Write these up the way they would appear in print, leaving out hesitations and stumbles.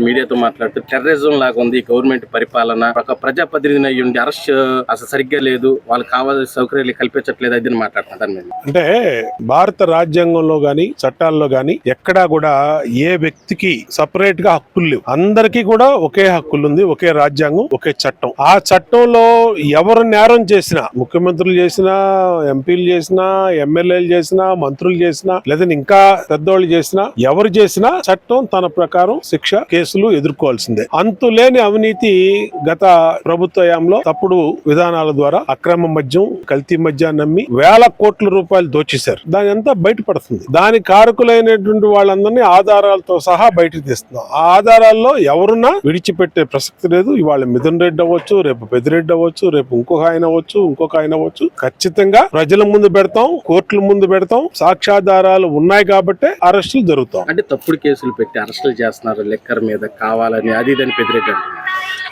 మీడియాతో మాట్లాడుతూ టెర్రరిజం లాగా ఉంది గవర్నమెంట్ పరిపాలన, ఒక ప్రజాప్రతినిధిని అయ్యి ఉండి అరెస్ట్ అసలు సరిగ్గా లేదు, వాళ్ళకి కావాల్సిన సౌకర్యాలు కల్పించట్లేదు అది మాట్లాడుతున్నారు. అంటే భారత రాజ్యాంగంలో గాని చట్టాల్లో గాని ఎక్కడా కూడా ఏ వ్యక్తికి సపరేట్ గా హక్కులు లేవు. అందరికీ కూడా ఒకే హక్కులు ఉంది, ఒకే రాజ్యాంగం, ఒకే చట్టం. ఆ చట్టంలో ఎవరు నేరం చేసినా, ముఖ్యమంత్రులు చేసినా, ఎంపీలు చేసినా, ఎమ్మెల్యేలు చేసినా, మంత్రులు చేసినా, లేదా ఇంకా పెద్దోళ్ళు చేసినా, ఎవరు చేసినా చట్టం తన ప్రకారం శిక్ష కేసులు ఎదుర్కోవాల్సిందే. అంతులేని అవినీతి గత ప్రభుత్వంలో తప్పుడు విధానాల ద్వారా అక్రమ మద్యం, కల్తీ మద్యాన్ని నమ్మి వేల కోట్ల రూపాయలు దోచేశారు. దాని అంతా బయటపడుతుంది. దాని కారకులైనటువంటి వాళ్ళందరినీ ఆధారాలతో సహా బయటకు తీస్తున్నాం. ఆ ఆధారాల్లో ఎవరున్నా విడిచిపెట్టే ప్రసక్తి లేదు. ఇవాళ మిథున్ రెడ్డి అవ్వచ్చు, రేపు పెద్దిరెడ్డి అవ్వచ్చు, రేపు ఇంకొక ఆయన అవ్వచ్చు, ఖచ్చితంగా ప్రజల ముందు పెడతాం, కోర్టుల ముందు పెడతాం. సాక్ష్యాధారాలు ఉన్నాయి కాబట్టే అరెస్టులు జరుగుతాం. అంటే తప్పుడు కేసులు పెట్టి అరెస్టులు చేస్తున్నారు లెక్కర్ మీద కావాలని, అది ఇదని పెద్దిరెడ్డి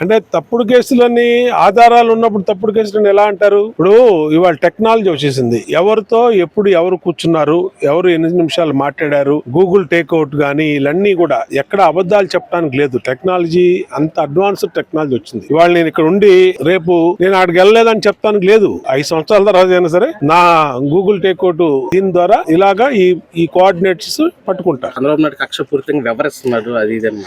అంటే తప్పుడు కేసులని ఆధారాలు ఉన్నప్పుడు తప్పుడు కేసులను ఎలా అంటారు? ఇప్పుడు ఇవాళ టెక్నాలజీ వచ్చేసింది. ఎవరితో ఎప్పుడు ఎవరు కూర్చున్నారు, ఎవరు ఎన్ని నిమిషాలు మాట్లాడారు, గూగుల్ టేక్అవుట్ గానీ ఇవన్నీ కూడా ఎక్కడ అబద్ధాలు చెప్పడానికి లేదు. టెక్నాలజీ అంత అడ్వాన్స్డ్ టెక్నాలజీ వచ్చింది. ఇవాళ నేను ఇక్కడ ఉండి రేపు నేను ఆడికి వెళ్ళలేదని చెప్తానికి లేదు. 5 సంవత్సరాల తర్వాత అయినా సరే నా గూగుల్ టేక్అవుట్ దీని ద్వారా ఇలాగా ఈ కోఆర్డినేట్స్ పట్టుకుంటా. కక్షపూరితంగా వ్యవహరిస్తున్నాడు అది ఇదని.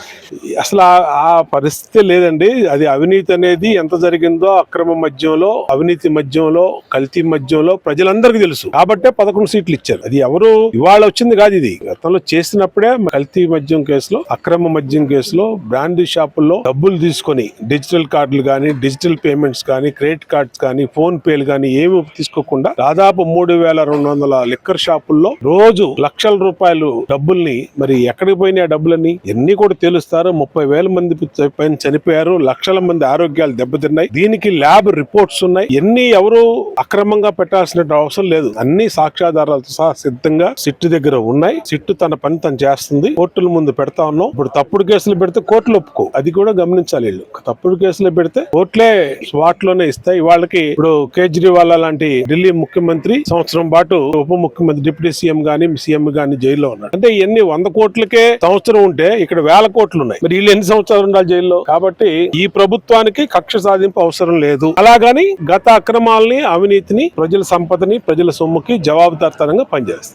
అసలు ఆ పరిస్థితి లేదండి. అది అవినీతి అనేది ఎంత జరిగిందో, అక్రమ మద్యంలో, అవినీతి మద్యంలో, కల్తీ మద్యంలో ప్రజలందరికీ తెలుసు. కాబట్టే 11 సీట్లు ఇచ్చారు. అది ఎవరు ఇవాళ వచ్చింది కాదు. ఇది గతంలో చేసినప్పుడే కల్తీ మద్యం కేసులో, అక్రమ మద్యం కేసులో బ్రాండీ షాపుల్లో డబ్బులు తీసుకొని డిజిటల్ కార్డులు గానీ, డిజిటల్ పేమెంట్స్ కానీ, క్రెడిట్ కార్డ్స్ కానీ, ఫోన్ పేలు కానీ ఏమి తీసుకోకుండా దాదాపు 3200 లిక్కర్ షాపుల్లో రోజు లక్షల రూపాయలు డబ్బుల్ని, మరి ఎక్కడికి పోయినాయి ఆ డబ్బులని ఎన్ని కూడా తెలుస్తారు. 30,000 మంది పైన చనిపోయారు, లక్షల మంది ఆరోగ్యాలు దెబ్బతిన్నాయి. దీనికి ల్యాబ్ రిపోర్ట్స్ ఉన్నాయి. ఎన్ని ఎవరు అక్రమంగా పెట్టాల్సిన అవసరం లేదు. అన్ని సాక్ష్యాధారాలతో సహా సిద్ధంగా సిట్టు దగ్గర ఉన్నాయి. సిట్టు తన పని తను చేస్తుంది. కోర్టుల ముందు పెడతా ఉన్నాం. ఇప్పుడు తప్పుడు కేసులు పెడితే కోర్టులు ఒప్పుకో, అది కూడా గమనించాలి. వీళ్ళు తప్పుడు కేసులు పెడితే కోర్టులే స్పాట్ లోనే ఇస్తాయి. వాళ్ళకి ఇప్పుడు కేజ్రీవాల్ లాంటి ఢిల్లీ ముఖ్యమంత్రి సంవత్సరం పాటు ఉప ముఖ్యమంత్రి, డిప్యూటీ సీఎం గానీ, సీఎం గానీ జైల్లో ఉన్నారు. అంటే ఇవన్నీ 100 కోట్లకే సంవత్సరం ఉంటే ఇక్కడ 1000 కోట్లు ఉన్నాయి. మరి వీళ్ళు ఎన్ని సంవత్సరాలు ఉండాలి జైల్లో? కాబట్టి ఈ ప్రభుత్వానికి కక్ష సాధింపు అవసరం లేదు. అలాగని గత అక్రమాలని, అవినీతిని, ప్రజల సంపదని, ప్రజల సొమ్ముకి జవాబుదారితనంగా పనిచేస్తుంది.